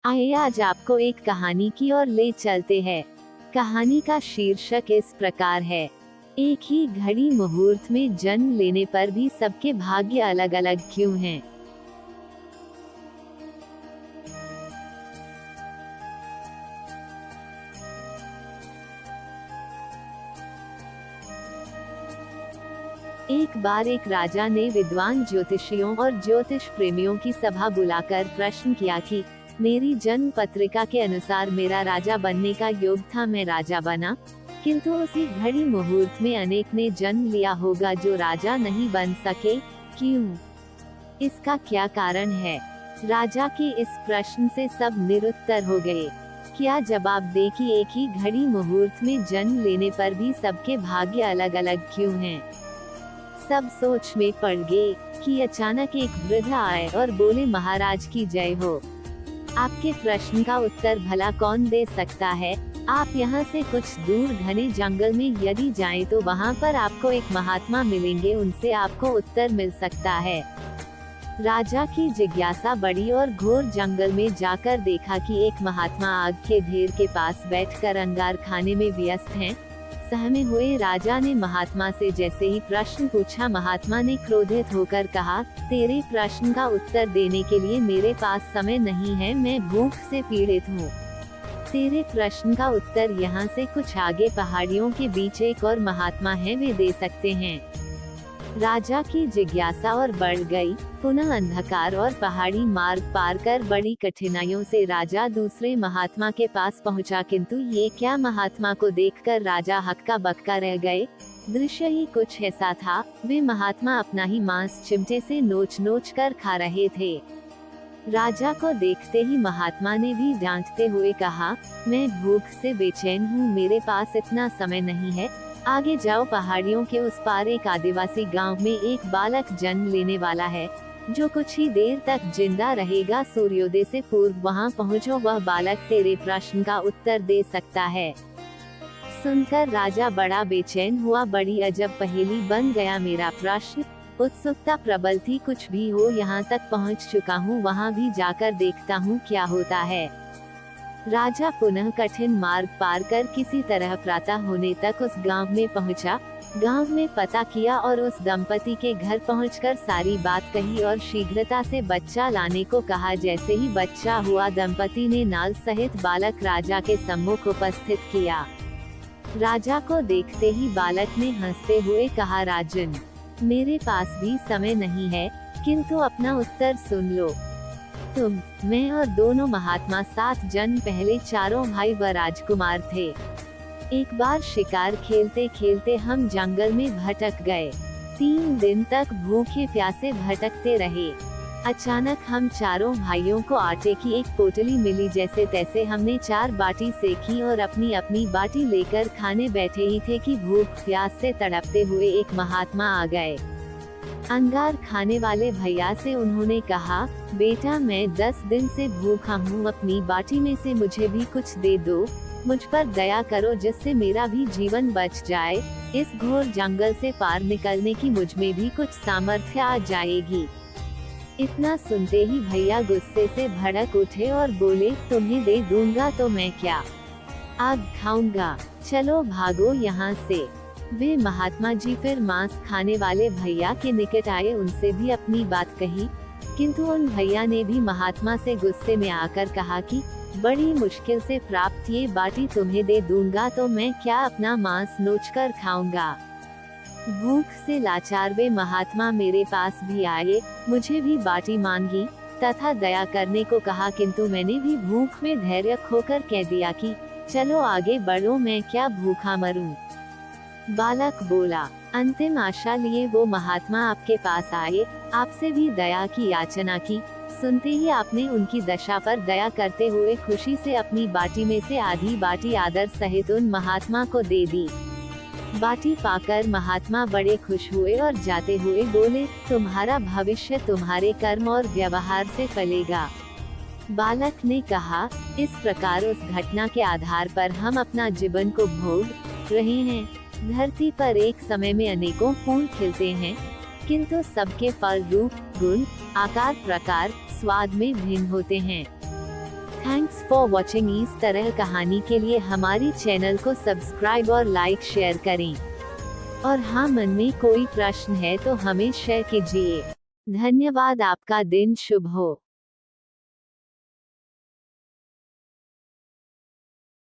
आइए आज आपको एक कहानी की ओर ले चलते हैं। कहानी का शीर्षक इस प्रकार है, एक ही घड़ी मुहूर्त में जन्म लेने पर भी सबके भाग्य अलग अलग क्यों हैं। एक बार एक राजा ने विद्वान ज्योतिषियों और ज्योतिष प्रेमियों की सभा बुलाकर प्रश्न किया कि मेरी जन्म पत्रिका के अनुसार मेरा राजा बनने का योग था, मैं राजा बना, किंतु उसी घड़ी मुहूर्त में अनेक ने जन्म लिया होगा जो राजा नहीं बन सके, क्यों? इसका क्या कारण है? राजा के इस प्रश्न से सब निरुत्तर हो गए। क्या जवाब दे कि एक ही घड़ी मुहूर्त में जन्म लेने पर भी सबके भाग्य अलग अलग क्यों हैं? सब सोच में पड़ गए कि अचानक एक वृद्ध आए और बोले, महाराज की जय हो। आपके प्रश्न का उत्तर भला कौन दे सकता है? आप यहाँ से कुछ दूर घने जंगल में यदि जाएं तो वहाँ पर आपको एक महात्मा मिलेंगे, उनसे आपको उत्तर मिल सकता है। राजा की जिज्ञासा बढ़ी और घोर जंगल में जाकर देखा कि एक महात्मा आग के ढेर के पास बैठकर अंगार खाने में व्यस्त हैं। सहमे हुए राजा ने महात्मा से जैसे ही प्रश्न पूछा, महात्मा ने क्रोधित होकर कहा, तेरे प्रश्न का उत्तर देने के लिए मेरे पास समय नहीं है, मैं भूख से पीड़ित हूँ। तेरे प्रश्न का उत्तर यहाँ से कुछ आगे पहाड़ियों के बीच एक और महात्मा है, वे दे सकते हैं। राजा की जिज्ञासा और बढ़ गई। पुनः अंधकार और पहाड़ी मार्ग पार कर बड़ी कठिनाइयों से राजा दूसरे महात्मा के पास पहुंचा, किंतु ये क्या, महात्मा को देखकर राजा हक्का बक्का रह गए। दृश्य ही कुछ ऐसा था, वे महात्मा अपना ही मांस चिमटे से नोच नोच कर खा रहे थे। राजा को देखते ही महात्मा ने भी डांटते हुए कहा, मैं भूख से बेचैन हूँ, मेरे पास इतना समय नहीं है, आगे जाओ, पहाड़ियों के उस पार एक आदिवासी गांव में एक बालक जन्म लेने वाला है, जो कुछ ही देर तक जिंदा रहेगा, सूर्योदय से पूर्व वहां पहुंचो, वह बालक तेरे प्रश्न का उत्तर दे सकता है। सुनकर राजा बड़ा बेचैन हुआ, बड़ी अजब पहेली बन गया मेरा प्रश्न। उत्सुकता प्रबल थी, कुछ भी हो, यहाँ तक पहुँच चुका हूँ, वहाँ भी जाकर देखता हूँ क्या होता है। राजा पुनः कठिन मार्ग पार कर किसी तरह प्रातः होने तक उस गांव में पहुंचा। गांव में पता किया और उस दंपति के घर पहुंचकर सारी बात कही और शीघ्रता से बच्चा लाने को कहा। जैसे ही बच्चा हुआ, दंपति ने नाल सहित बालक राजा के सम्मुख उपस्थित किया। राजा को देखते ही बालक ने हंसते हुए कहा, राजन, मेरे पास भी समय नहीं है, किंतु अपना उत्तर सुन लो। तुम, मैं और दोनों महात्मा 7 जन्म पहले चारों भाई व राजकुमार थे। एक बार शिकार खेलते खेलते हम जंगल में भटक गए। 3 दिन तक भूखे प्यासे भटकते रहे। अचानक हम चारों भाइयों को आटे की एक पोटली मिली, जैसे तैसे हमने 4 बाटी सेकी और अपनी अपनी बाटी लेकर खाने बैठे ही थे कि भूख प्यास से तड़पते हुए एक महात्मा आ गए। अंगार खाने वाले भैया से उन्होंने कहा, बेटा, मैं 10 दिन से भूखा हूँ, अपनी बाटी में से मुझे भी कुछ दे दो, मुझ पर दया करो, जिससे मेरा भी जीवन बच जाए, इस घोर जंगल से पार निकलने की मुझ में भी कुछ सामर्थ्य आ जाएगी। इतना सुनते ही भैया गुस्से से भड़क उठे और बोले, तुम्हें दे दूंगा तो मैं क्या आग खाऊंगा, चलो भागो यहाँ से। वे महात्मा जी फिर मांस खाने वाले भैया के निकट आए, उनसे भी अपनी बात कही, किंतु उन भैया ने भी महात्मा से गुस्से में आकर कहा कि बड़ी मुश्किल से प्राप्त ये बाटी तुम्हें दे दूंगा तो मैं क्या अपना मांस नोचकर खाऊंगा। भूख से लाचार वे महात्मा मेरे पास भी आए, मुझे भी बाटी मांगी तथा दया करने को कहा, किंतु मैंने भी भूख में धैर्य खोकर कह दिया कि चलो आगे बढ़ो, मैं क्या भूखा मरूं। बालक बोला, अंतिम आशा लिए वो महात्मा आपके पास आए, आपसे भी दया की याचना की। सुनते ही आपने उनकी दशा पर दया करते हुए खुशी से अपनी बाटी में से आधी बाटी आदर सहित उन महात्मा को दे दी। बाटी पाकर महात्मा बड़े खुश हुए और जाते हुए बोले, तुम्हारा भविष्य तुम्हारे कर्म और व्यवहार से फलेगा। बालक ने कहा, इस प्रकार उस घटना के आधार पर हम अपना जीवन को भोग रहे हैं। धरती पर एक समय में अनेकों फूल खिलते हैं, किंतु सबके फल, रूप, गुण, आकार, प्रकार, स्वाद में भिन्न होते हैं। Thanks for watching. इस तरह कहानी के लिए हमारी चैनल को सब्सक्राइब और लाइक शेयर करें। और हाँ, मन में कोई प्रश्न है तो हमें शेयर कीजिए। धन्यवाद। आपका दिन शुभ हो।